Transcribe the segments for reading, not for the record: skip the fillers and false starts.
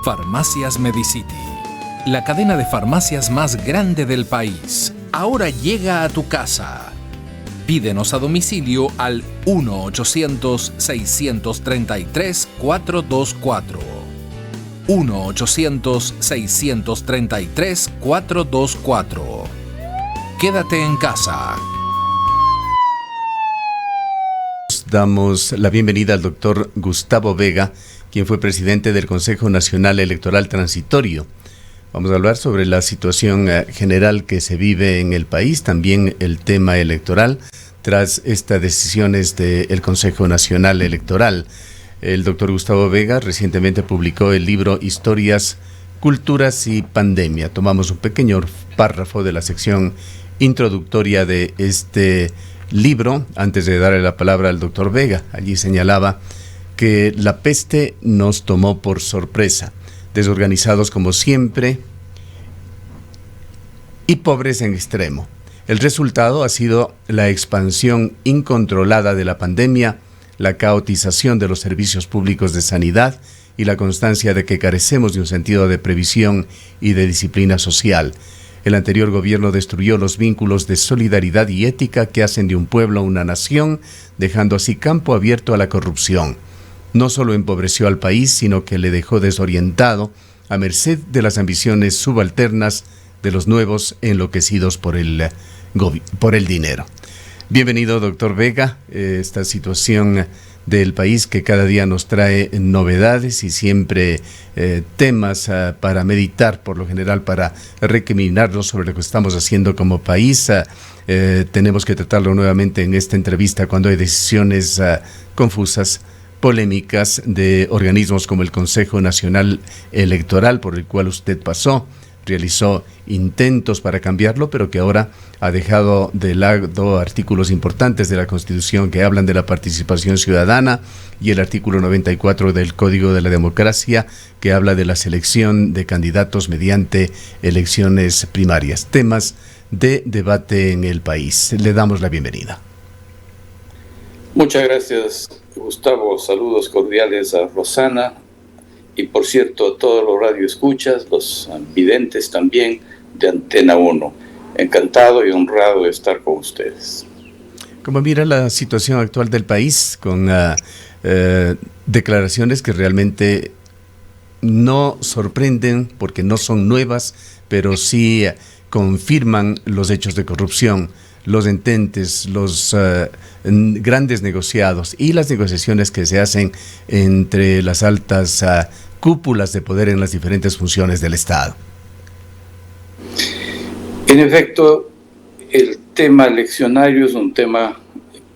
Farmacias Medicity, la cadena de farmacias más grande del país, ahora llega a tu casa. Pídenos a domicilio al 1-800-633-424. 1-800-633-424. Quédate en casa. Damos la bienvenida al doctor Gustavo Vega, quien fue presidente del Consejo Nacional Electoral Transitorio. Vamos a hablar sobre la situación general que se vive en el país, también el tema electoral, tras estas decisiones del Consejo Nacional Electoral. El doctor Gustavo Vega recientemente publicó el libro Historias, Culturas y Pandemia. Tomamos un pequeño párrafo de la sección introductoria de este libro, antes de darle la palabra al doctor Vega. Allí señalaba que la peste nos tomó por sorpresa, desorganizados como siempre y pobres en extremo. El resultado ha sido la expansión incontrolada de la pandemia, la caotización de los servicios públicos de sanidad y la constancia de que carecemos de un sentido de previsión y de disciplina social. El anterior gobierno destruyó los vínculos de solidaridad y ética que hacen de un pueblo una nación, dejando así campo abierto a la corrupción. No solo empobreció al país, sino que le dejó desorientado, a merced de las ambiciones subalternas de los nuevos enloquecidos por el dinero. Bienvenido, doctor Vega. Esta situación del país que cada día nos trae novedades y siempre temas para meditar, por lo general para recriminarnos sobre lo que estamos haciendo como país. Tenemos que tratarlo nuevamente en esta entrevista cuando hay decisiones confusas, polémicas de organismos como el Consejo Nacional Electoral, por el cual usted pasó, realizó intentos para cambiarlo, pero que ahora ha dejado de lado artículos importantes de la Constitución que hablan de la participación ciudadana y el artículo 94 del Código de la Democracia que habla de la selección de candidatos mediante elecciones primarias. Temas de debate en el país. Le damos la bienvenida. Muchas gracias, Gustavo. Saludos cordiales a Rosana y, por cierto, a todos los radioescuchas, los videntes también de Antena 1. Encantado y honrado de estar con ustedes. ¿Cómo mira la situación actual del país con declaraciones que realmente no sorprenden porque no son nuevas, pero sí confirman los hechos de corrupción, los ententes, los grandes negociados y las negociaciones que se hacen entre las altas cúpulas de poder en las diferentes funciones del Estado? En efecto, el tema eleccionario es un tema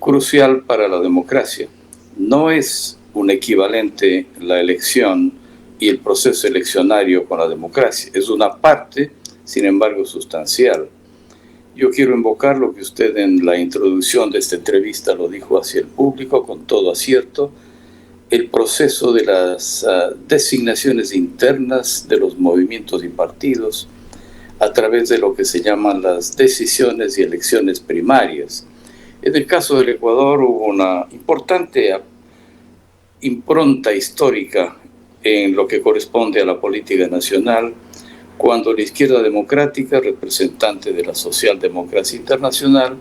crucial para la democracia. No es un equivalente la elección y el proceso eleccionario con la democracia. Es una parte, sin embargo, sustancial. Yo quiero invocar lo que usted en la introducción de esta entrevista lo dijo hacia el público con todo acierto, el proceso de las designaciones internas de los movimientos y partidos a través de lo que se llaman las decisiones y elecciones primarias. En el caso del Ecuador hubo una importante impronta histórica en lo que corresponde a la política nacional, cuando la izquierda democrática, representante de la socialdemocracia internacional,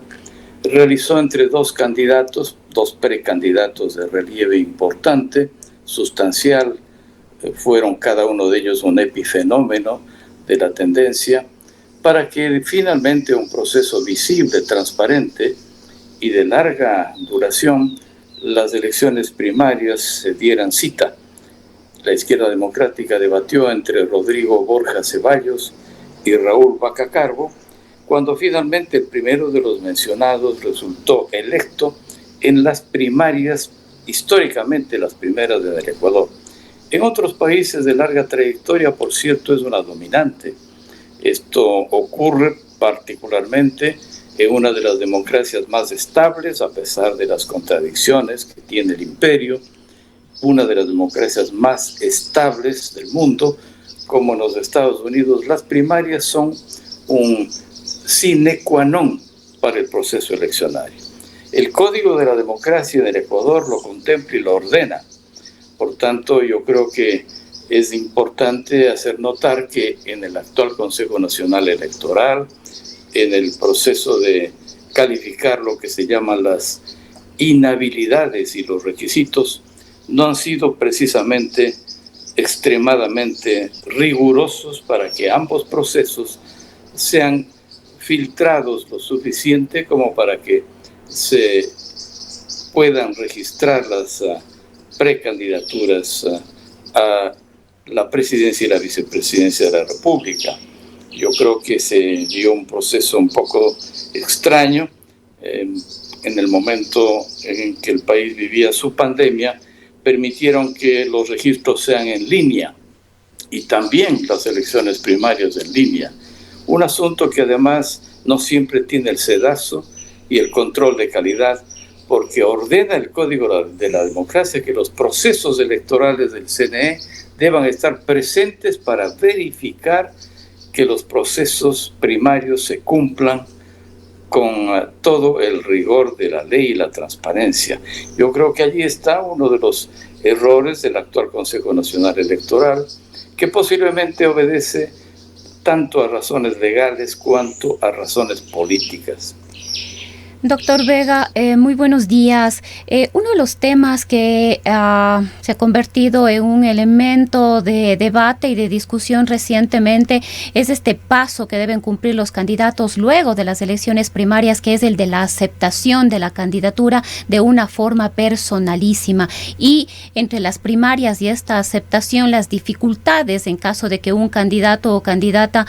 realizó entre dos candidatos, dos precandidatos de relieve importante, sustancial, fueron cada uno de ellos un epifenómeno de la tendencia, para que finalmente un proceso visible, transparente y de larga duración, las elecciones primarias se dieran cita. La izquierda democrática debatió entre Rodrigo Borja Ceballos y Raúl Vaca Carbo, cuando finalmente el primero de los mencionados resultó electo en las primarias, históricamente las primeras del Ecuador. En otros países de larga trayectoria, por cierto, es una dominante. Esto ocurre particularmente en una de las democracias más estables, a pesar de las contradicciones que tiene el imperio, una de las democracias más estables del mundo, como en los Estados Unidos. Las primarias son un sine qua non para el proceso eleccionario. El Código de la Democracia en el Ecuador lo contempla y lo ordena. Por tanto, yo creo que Es importante hacer notar que en el actual Consejo Nacional Electoral, en el proceso de calificar lo que se llaman las inhabilidades y los requisitos, no han sido precisamente extremadamente rigurosos para que ambos procesos sean filtrados lo suficiente como para que se puedan registrar las precandidaturas a la presidencia y la vicepresidencia de la República. Yo creo que se dio un proceso un poco extraño en el momento en que el país vivía su pandemia. Permitieron que los registros sean en línea y también las elecciones primarias en línea. Un asunto que además no siempre tiene el sedazo y el control de calidad, porque ordena el Código de la Democracia que los procesos electorales del CNE deban estar presentes para verificar que los procesos primarios se cumplan con todo el rigor de la ley y la transparencia. Yo creo que allí está uno de los errores del actual Consejo Nacional Electoral, que posiblemente obedece tanto a razones legales cuanto a razones políticas. Doctor Vega, muy buenos días. Uno de los temas que se ha convertido en un elemento de debate y de discusión recientemente es este paso que deben cumplir los candidatos luego de las elecciones primarias, que es el de la aceptación de la candidatura de una forma personalísima. Y entre las primarias y esta aceptación, las dificultades en caso de que un candidato o candidata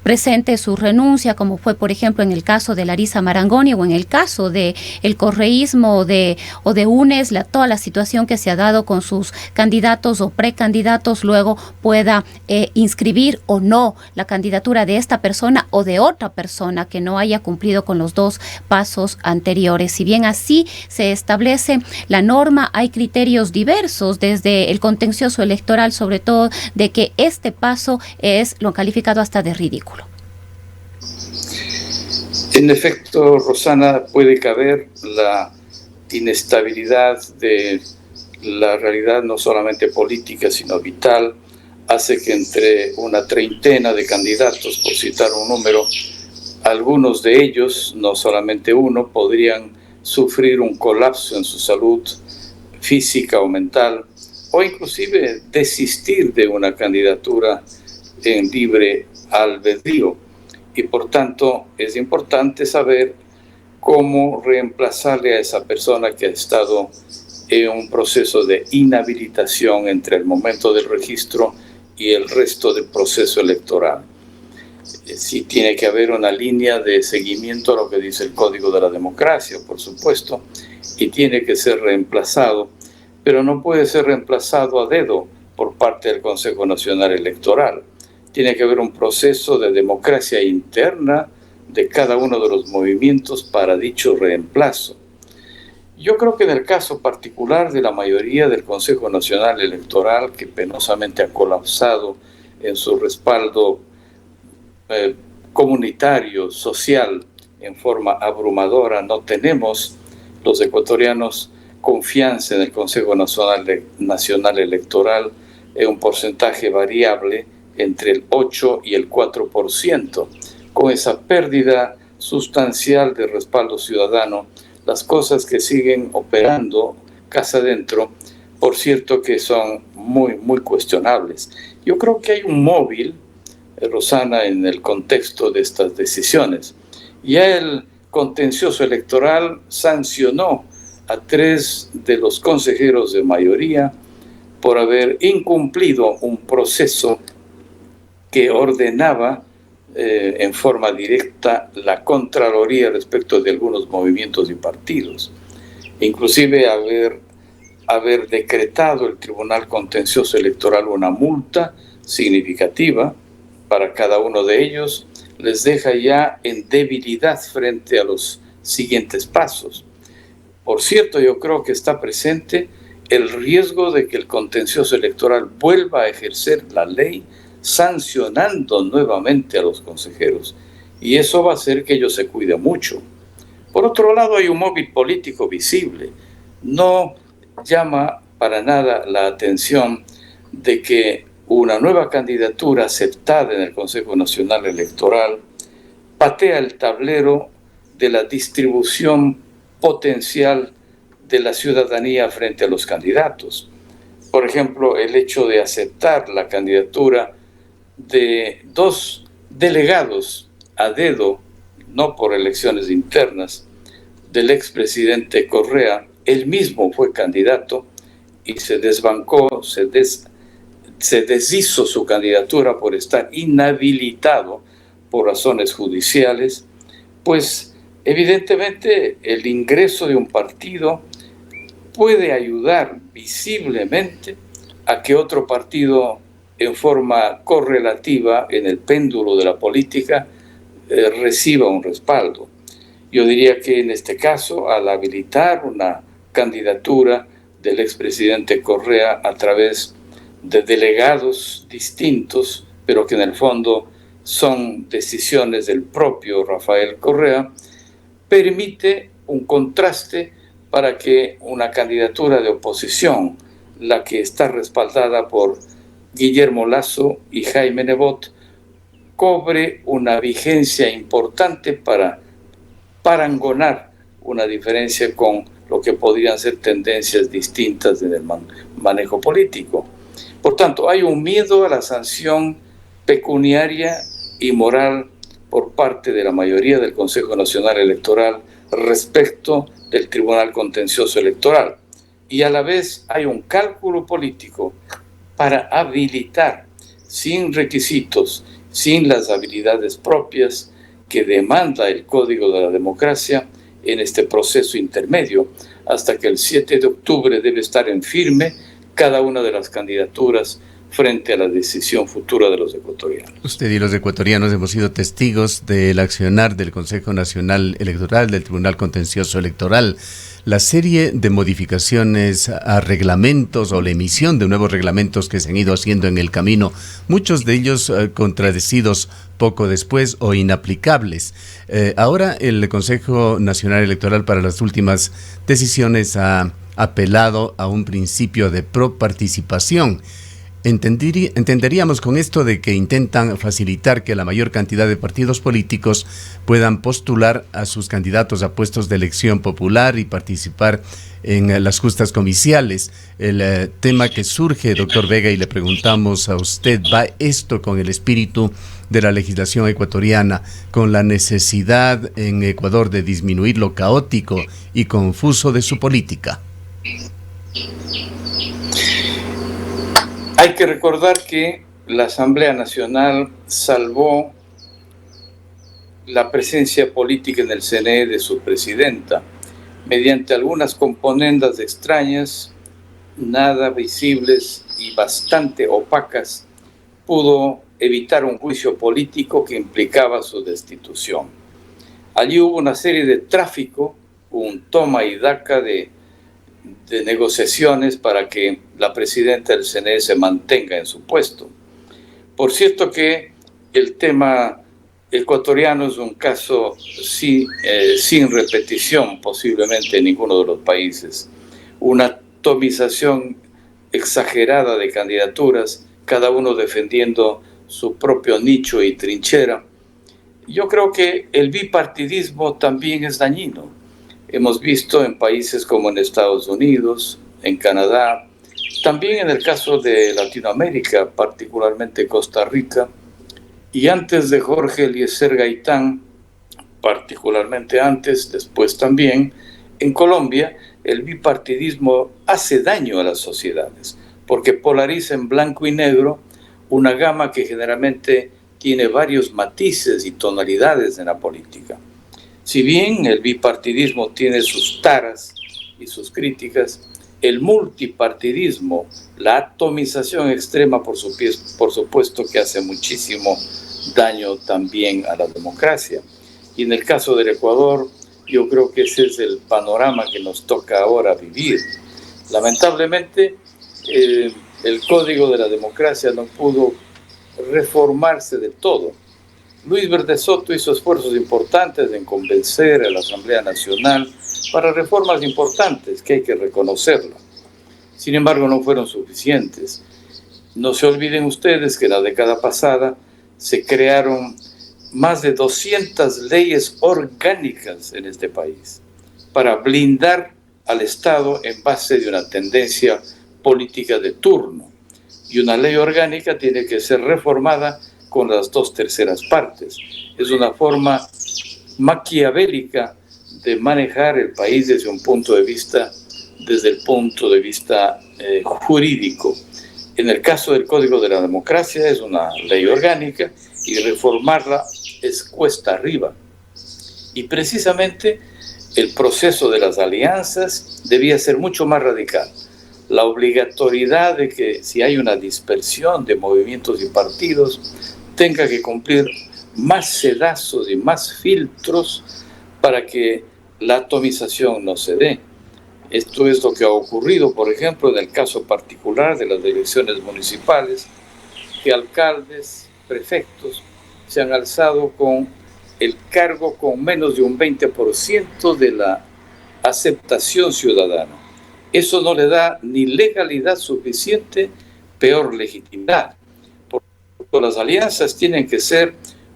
presente su renuncia, como fue, por ejemplo, en el caso de Larissa Marangoni o en el caso de el correísmo o de UNES, toda la situación que se ha dado con sus candidatos o precandidatos, luego pueda inscribir o no la candidatura de esta persona o de otra persona que no haya cumplido con los dos pasos anteriores. Si bien así se establece la norma, hay criterios diversos desde el contencioso electoral, sobre todo de que este paso es lo calificado hasta de ridículo. En efecto, Rosana, puede caber la inestabilidad de la realidad no solamente política, sino vital, hace que entre una treintena de candidatos, por citar un número, algunos de ellos, no solamente uno, podrían sufrir un colapso en su salud física o mental, o inclusive desistir de una candidatura en libre albedrío. Y por tanto es importante saber cómo reemplazarle a esa persona que ha estado en un proceso de inhabilitación entre el momento del registro y el resto del proceso electoral. Sí tiene que haber una línea de seguimiento a lo que dice el Código de la Democracia, por supuesto, y tiene que ser reemplazado, pero no puede ser reemplazado a dedo por parte del Consejo Nacional Electoral. Tiene que haber un proceso de democracia interna de cada uno de los movimientos para dicho reemplazo. Yo creo que en el caso particular de la mayoría del Consejo Nacional Electoral, que penosamente ha colapsado en su respaldo comunitario, social, en forma abrumadora, no tenemos los ecuatorianos confianza en el Consejo Nacional Electoral en un porcentaje variable entre el 8 y el 4%. Con esa pérdida sustancial de respaldo ciudadano, las cosas que siguen operando casa adentro, por cierto que son muy, muy cuestionables. Yo creo que hay un móvil, Rosana, en el contexto de estas decisiones. Ya el contencioso electoral sancionó a 3 de los consejeros de mayoría por haber incumplido un proceso que ordenaba en forma directa la Contraloría respecto de algunos movimientos y partidos. Inclusive haber decretado el Tribunal Contencioso Electoral una multa significativa para cada uno de ellos, les deja ya en debilidad frente a los siguientes pasos. Por cierto, yo creo que está presente el riesgo de que el contencioso electoral vuelva a ejercer la ley sancionando nuevamente a los consejeros, y eso va a hacer que ellos se cuiden mucho. Por otro lado, hay un móvil político visible. No llama para nada la atención de que una nueva candidatura aceptada en el Consejo Nacional Electoral patea el tablero de la distribución potencial de la ciudadanía frente a los candidatos. Por ejemplo, el hecho de aceptar la candidatura de 2 delegados a dedo, no por elecciones internas, del expresidente Correa. Él mismo fue candidato y se desbancó, se deshizo su candidatura por estar inhabilitado por razones judiciales. Pues evidentemente el ingreso de un partido puede ayudar visiblemente a que otro partido en forma correlativa en el péndulo de la política reciba un respaldo. Yo diría que en este caso, al habilitar una candidatura del expresidente Correa a través de delegados distintos, pero que en el fondo son decisiones del propio Rafael Correa, permite un contraste para que una candidatura de oposición, la que está respaldada por Guillermo Lasso y Jaime Nebot, cobre una vigencia importante para parangonar una diferencia con lo que podrían ser tendencias distintas en el manejo político. Por tanto, hay un miedo a la sanción pecuniaria y moral por parte de la mayoría del Consejo Nacional Electoral respecto del Tribunal Contencioso Electoral. Y a la vez hay un cálculo político para habilitar, sin requisitos, sin las habilidades propias que demanda el Código de la Democracia en este proceso intermedio, hasta que el 7 de octubre debe estar en firme cada una de las candidaturas frente a la decisión futura de los ecuatorianos. Usted y los ecuatorianos hemos sido testigos del accionar del Consejo Nacional Electoral, del Tribunal Contencioso Electoral. La serie de modificaciones a reglamentos o la emisión de nuevos reglamentos que se han ido haciendo en el camino, muchos de ellos contradecidos poco después o inaplicables. Ahora el Consejo Nacional Electoral para las últimas decisiones ha apelado a un principio de proparticipación. Entenderíamos con esto de que intentan facilitar que la mayor cantidad de partidos políticos puedan postular a sus candidatos a puestos de elección popular y participar en las justas comiciales. El tema que surge, doctor Vega, y le preguntamos a usted, ¿va esto con el espíritu de la legislación ecuatoriana, con la necesidad en Ecuador de disminuir lo caótico y confuso de su política? Hay que recordar que la Asamblea Nacional salvó la presencia política en el CNE de su presidenta mediante algunas componendas extrañas, nada visibles y bastante opacas. Pudo evitar un juicio político que implicaba su destitución. Allí hubo una serie de tráfico, un toma y daca de negociaciones para que la presidenta del CNE se mantenga en su puesto. Por cierto que el tema ecuatoriano es un caso sin repetición posiblemente en ninguno de los países. Una atomización exagerada de candidaturas, cada uno defendiendo su propio nicho y trinchera. Yo creo que el bipartidismo también es dañino. Hemos visto en países como en Estados Unidos, en Canadá, también en el caso de Latinoamérica, particularmente Costa Rica, y antes de Jorge Eliezer Gaitán, particularmente antes, después también, en Colombia, el bipartidismo hace daño a las sociedades, porque polariza en blanco y negro una gama que generalmente tiene varios matices y tonalidades en la política. Si bien el bipartidismo tiene sus taras y sus críticas, el multipartidismo, la atomización extrema, por supuesto que hace muchísimo daño también a la democracia. Y en el caso del Ecuador, yo creo que ese es el panorama que nos toca ahora vivir. Lamentablemente, el Código de la Democracia no pudo reformarse de todo. Luis Verde Soto hizo esfuerzos importantes en convencer a la Asamblea Nacional para reformas importantes, que hay que reconocerlo. Sin embargo, no fueron suficientes. No se olviden ustedes que en la década pasada se crearon más de 200 leyes orgánicas en este país para blindar al Estado en base de una tendencia política de turno. Y una ley orgánica tiene que ser reformada con las 2/3 partes. Es una forma maquiavélica de manejar el país desde el punto de vista jurídico. En el caso del Código de la Democracia es una ley orgánica y reformarla es cuesta arriba. Y precisamente el proceso de las alianzas debía ser mucho más radical. La obligatoriedad de que si hay una dispersión de movimientos y partidos, tenga que cumplir más sedazos y más filtros para que la atomización no se dé. Esto es lo que ha ocurrido, por ejemplo, en el caso particular de las elecciones municipales, que alcaldes, prefectos, se han alzado con el cargo con menos de un 20% de la aceptación ciudadana. Eso no le da ni legalidad suficiente, peor legitimidad. Por tanto, las alianzas tienen que ser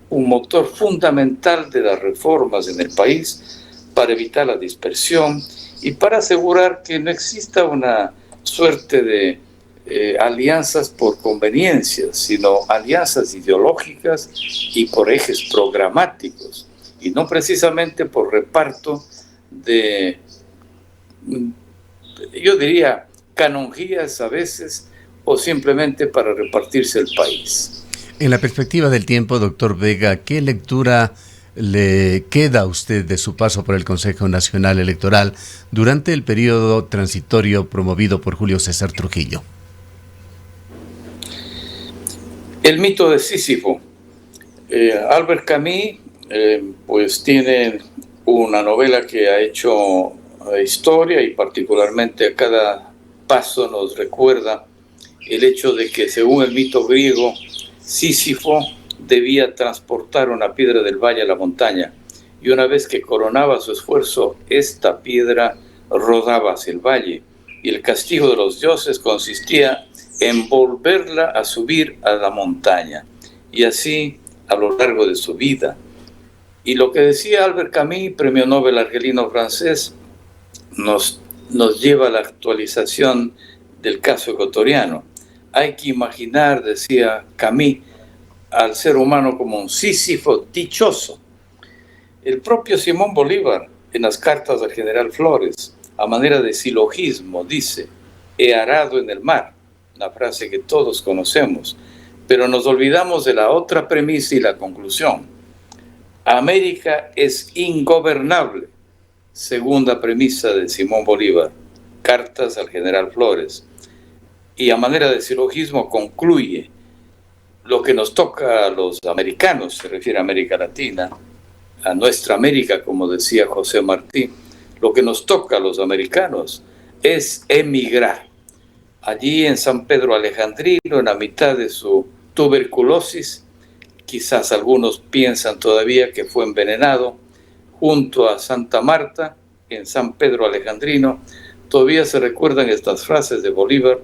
un motor fundamental de las reformas en el país para evitar la dispersión y para asegurar que no exista una suerte de alianzas por conveniencia, sino alianzas ideológicas y por ejes programáticos, y no precisamente por reparto de, yo diría, canonjías a veces, o simplemente para repartirse el país. En la perspectiva del tiempo, doctor Vega, ¿qué lectura le queda a usted de su paso por el Consejo Nacional Electoral durante el periodo transitorio promovido por Julio César Trujillo? El mito de Sísifo. Albert Camus pues tiene una novela que ha hecho historia y particularmente a cada paso nos recuerda el hecho de que según el mito griego, Sísifo debía transportar una piedra del valle a la montaña y una vez que coronaba su esfuerzo, esta piedra rodaba hacia el valle y el castigo de los dioses consistía en volverla a subir a la montaña y así a lo largo de su vida. Y lo que decía Albert Camus, premio Nobel argelino francés, nos lleva a la actualización del caso ecuatoriano. Hay que imaginar, decía Camus, al ser humano como un Sísifo dichoso. El propio Simón Bolívar, en las cartas al general Flores, a manera de silogismo, dice: he arado en el mar, una frase que todos conocemos, pero nos olvidamos de la otra premisa y la conclusión. América es ingobernable, segunda premisa de Simón Bolívar, cartas al general Flores. Y a manera de silogismo concluye: lo que nos toca a los americanos, se refiere a América Latina, a nuestra América, como decía José Martí, lo que nos toca a los americanos es emigrar. Allí en San Pedro Alejandrino, en la mitad de su tuberculosis, quizás algunos piensan todavía que fue envenenado, junto a Santa Marta, en San Pedro Alejandrino, todavía se recuerdan estas frases de Bolívar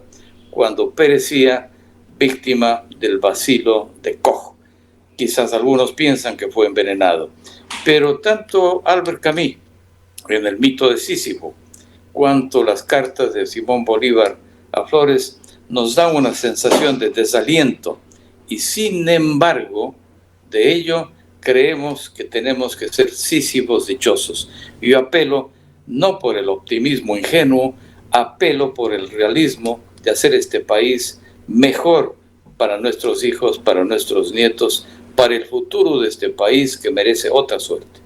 cuando perecía víctima del bacilo de Koch. Quizás algunos piensan que fue envenenado, pero tanto Albert Camus en el mito de Sísifo, cuanto las cartas de Simón Bolívar a Flores nos dan una sensación de desaliento y sin embargo de ello creemos que tenemos que ser sísifos dichosos. Yo apelo no por el optimismo ingenuo, apelo por el realismo de hacer este país mejor para nuestros hijos, para nuestros nietos, para el futuro de este país que merece otra suerte.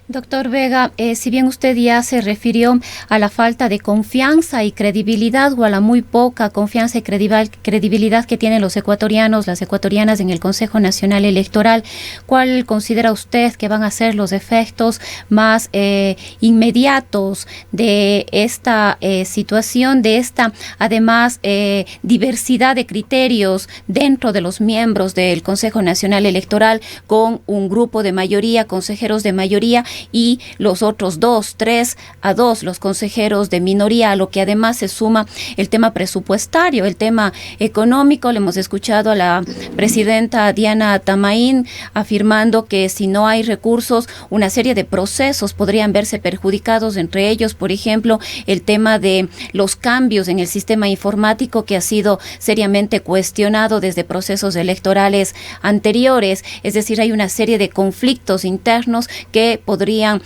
Doctor Vega, si bien usted ya se refirió a la falta de confianza y credibilidad o a la muy poca confianza y credibilidad que tienen los ecuatorianos, las ecuatorianas en el Consejo Nacional Electoral, ¿cuál considera usted que van a ser los efectos más inmediatos de esta situación, de esta además diversidad de criterios dentro de los miembros del Consejo Nacional Electoral con un grupo de mayoría, consejeros de mayoría y los otros 3-2 los consejeros de minoría, a lo que además se suma el tema presupuestario, el tema económico. Le hemos escuchado a la presidenta Diana Tamaín afirmando que si no hay recursos, una serie de procesos podrían verse perjudicados, entre ellos, por ejemplo, el tema de los cambios en el sistema informático, que ha sido seriamente cuestionado desde procesos electorales anteriores. Es decir, hay una serie de conflictos internos que podrían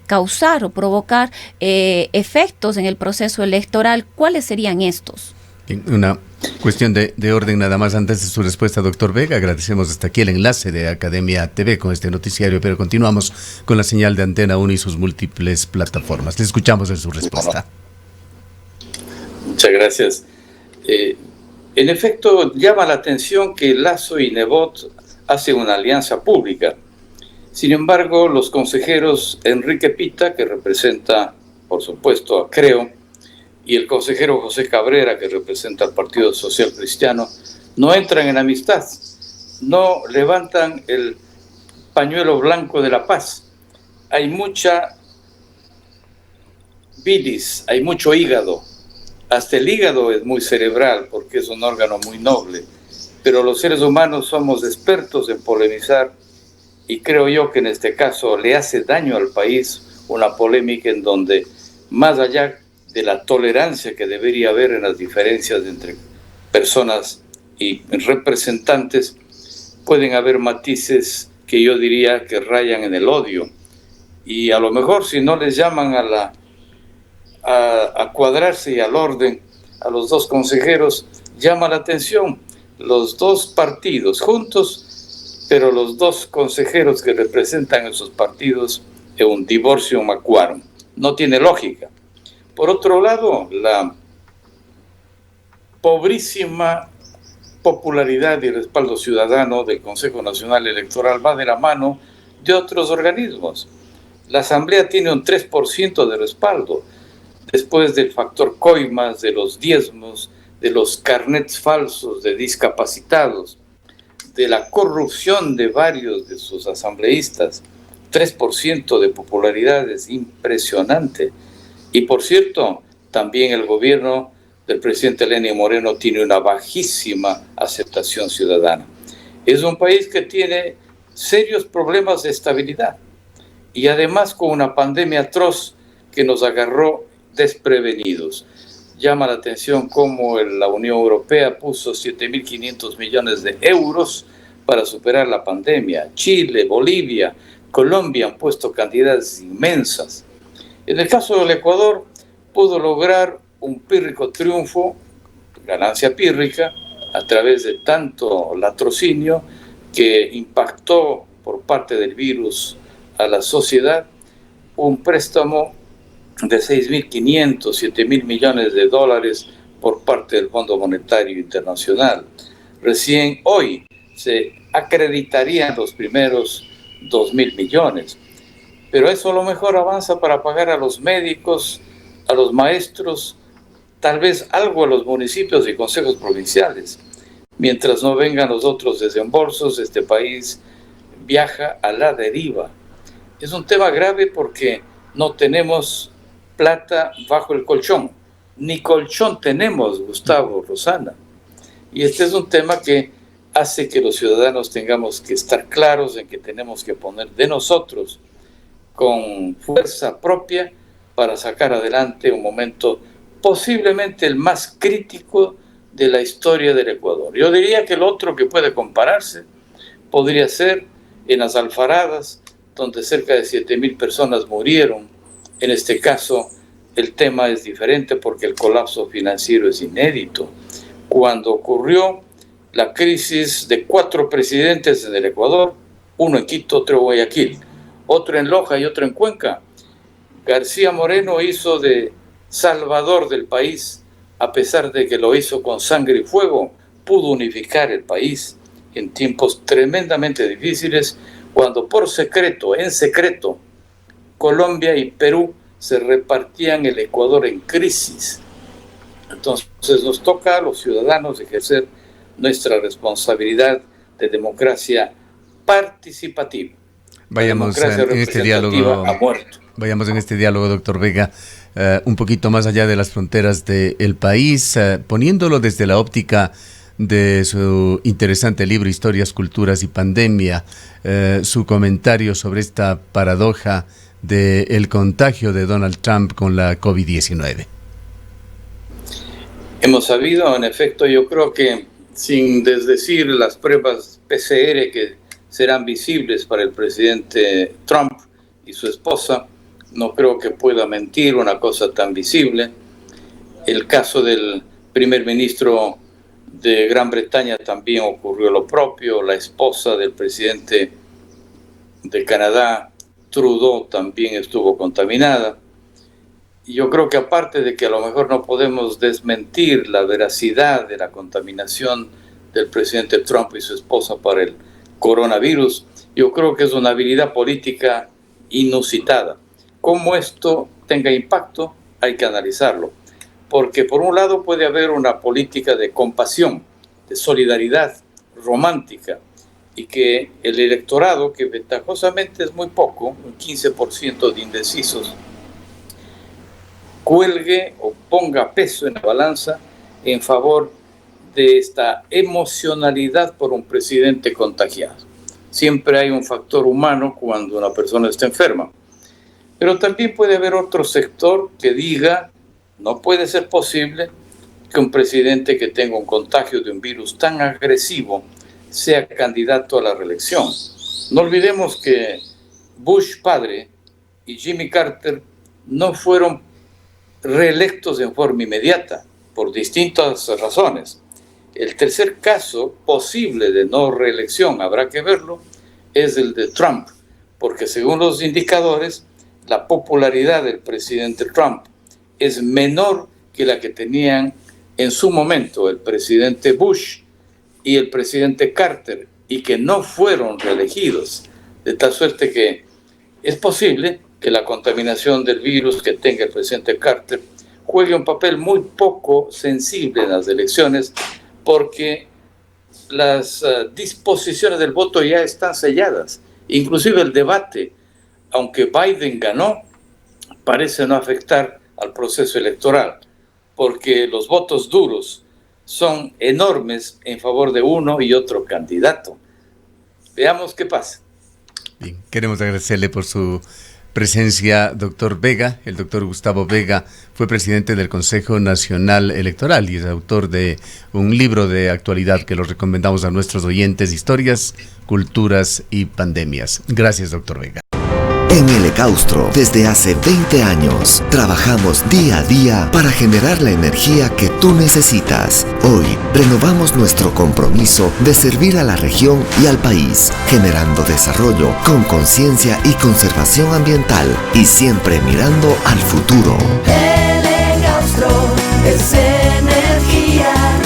causar o provocar efectos en el proceso electoral. ¿Cuáles serían estos? Una cuestión de orden nada más antes de su respuesta, doctor Vega. Agradecemos hasta aquí el enlace de Academia TV con este noticiario, pero continuamos con la señal de Antena 1 y sus múltiples plataformas. Le escuchamos en su respuesta. Muchas gracias. En efecto, llama la atención que Lasso y Nebot hacen una alianza pública. Sin embargo, los consejeros Enrique Pita, que representa, por supuesto, a Creo, y el consejero José Cabrera, que representa al Partido Social Cristiano, no entran en amistad, no levantan el pañuelo blanco de la paz. Hay mucha bilis, hay mucho hígado. Hasta el hígado es muy cerebral porque es un órgano muy noble, pero los seres humanos somos expertos en polemizar, y creo yo que en este caso le hace daño al país una polémica en donde, más allá de la tolerancia que debería haber en las diferencias entre personas y representantes, pueden haber matices que yo diría que rayan en el odio. Y a lo mejor, si no les llaman a cuadrarse y al orden a los dos consejeros, llama la atención los dos partidos juntos, pero los dos consejeros que representan esos partidos en un divorcio macuaron. No tiene lógica. Por otro lado, la pobrísima popularidad y respaldo ciudadano del Consejo Nacional Electoral va de la mano de otros organismos. La Asamblea tiene un 3% de respaldo, después del factor coimas, de los diezmos, de los carnets falsos de discapacitados, de la corrupción de varios de sus asambleístas. 3% de popularidad es impresionante. Y por cierto, también el gobierno del presidente Lenín Moreno tiene una bajísima aceptación ciudadana. Es un país que tiene serios problemas de estabilidad y además con una pandemia atroz que nos agarró desprevenidos. Llama la atención cómo la Unión Europea puso 7.500 millones de euros para superar la pandemia. Chile, Bolivia, Colombia han puesto cantidades inmensas. En el caso del Ecuador, pudo lograr un pírrico triunfo, ganancia pírrica, a través de tanto latrocinio que impactó por parte del virus a la sociedad, un préstamo de 6.500, 7.000 millones de dólares por parte del Fondo Monetario Internacional. Recién hoy se acreditarían los primeros 2.000 millones. Pero eso a lo mejor avanza para pagar a los médicos, a los maestros, tal vez algo a los municipios y consejos provinciales. Mientras no vengan los otros desembolsos, este país viaja a la deriva. Es un tema grave porque no tenemos plata bajo el colchón. Ni colchón tenemos, Gustavo, Rosana. Y este es un tema que hace que los ciudadanos tengamos que estar claros en que tenemos que poner de nosotros con fuerza propia para sacar adelante un momento posiblemente el más crítico de la historia del Ecuador. Yo diría que el otro que puede compararse podría ser en las Alfaradas, donde cerca de 7.000 personas murieron. En este caso, el tema es diferente porque el colapso financiero es inédito. Cuando ocurrió la crisis de 4 presidentes en el Ecuador, uno en Quito, otro en Guayaquil, otro en Loja y otro en Cuenca, García Moreno hizo de salvador del país, a pesar de que lo hizo con sangre y fuego, pudo unificar el país en tiempos tremendamente difíciles, cuando por secreto, en secreto, Colombia y Perú se repartían el Ecuador en crisis. Entonces nos toca a los ciudadanos ejercer nuestra responsabilidad de democracia participativa. Vayamos en este diálogo. Ha muerto. Vayamos en este diálogo, doctor Vega, un poquito más allá de las fronteras del país, poniéndolo desde la óptica de su interesante libro Historias, Culturas y Pandemia, su comentario sobre esta paradoja del contagio de Donald Trump con la COVID-19. Hemos sabido, en efecto, yo creo que sin desdecir las pruebas PCR que serán visibles para el presidente Trump y su esposa, no creo que pueda mentir una cosa tan visible. El caso del primer ministro de Gran Bretaña también ocurrió lo propio. La esposa del presidente de Canadá, Trudeau, también estuvo contaminada. Y yo creo que aparte de que a lo mejor no podemos desmentir la veracidad de la contaminación del presidente Trump y su esposa para el coronavirus, yo creo que es una habilidad política inusitada. Cómo esto tenga impacto hay que analizarlo, porque por un lado puede haber una política de compasión, de solidaridad romántica, y que el electorado, que ventajosamente es muy poco, un 15% de indecisos, cuelgue o ponga peso en la balanza en favor de esta emocionalidad por un presidente contagiado. Siempre hay un factor humano cuando una persona está enferma. Pero también puede haber otro sector que diga, no puede ser posible que un presidente que tenga un contagio de un virus tan agresivo sea candidato a la reelección. No olvidemos que Bush padre y Jimmy Carter no fueron reelectos en forma inmediata, por distintas razones. El tercer caso posible de no reelección, habrá que verlo, es el de Trump, porque según los indicadores, la popularidad del presidente Trump es menor que la que tenían en su momento el presidente Bush y el presidente Carter, y que no fueron reelegidos, de tal suerte que es posible que la contaminación del virus que tenga el presidente Carter juegue un papel muy poco sensible en las elecciones, porque las disposiciones del voto ya están selladas. Inclusive el debate, aunque Biden ganó, parece no afectar al proceso electoral, porque los votos duros son enormes en favor de uno y otro candidato. Veamos qué pasa. Bien, queremos agradecerle por su presencia, doctor Vega. El doctor Gustavo Vega fue presidente del Consejo Nacional Electoral y es autor de un libro de actualidad que lo recomendamos a nuestros oyentes: Historias, Culturas y Pandemias. Gracias, doctor Vega. En el Ecaustro, desde hace 20 años, trabajamos día a día para generar la energía que tú necesitas. Hoy, renovamos nuestro compromiso de servir a la región y al país, generando desarrollo con conciencia y conservación ambiental, y siempre mirando al futuro. El Ecaustro es energía.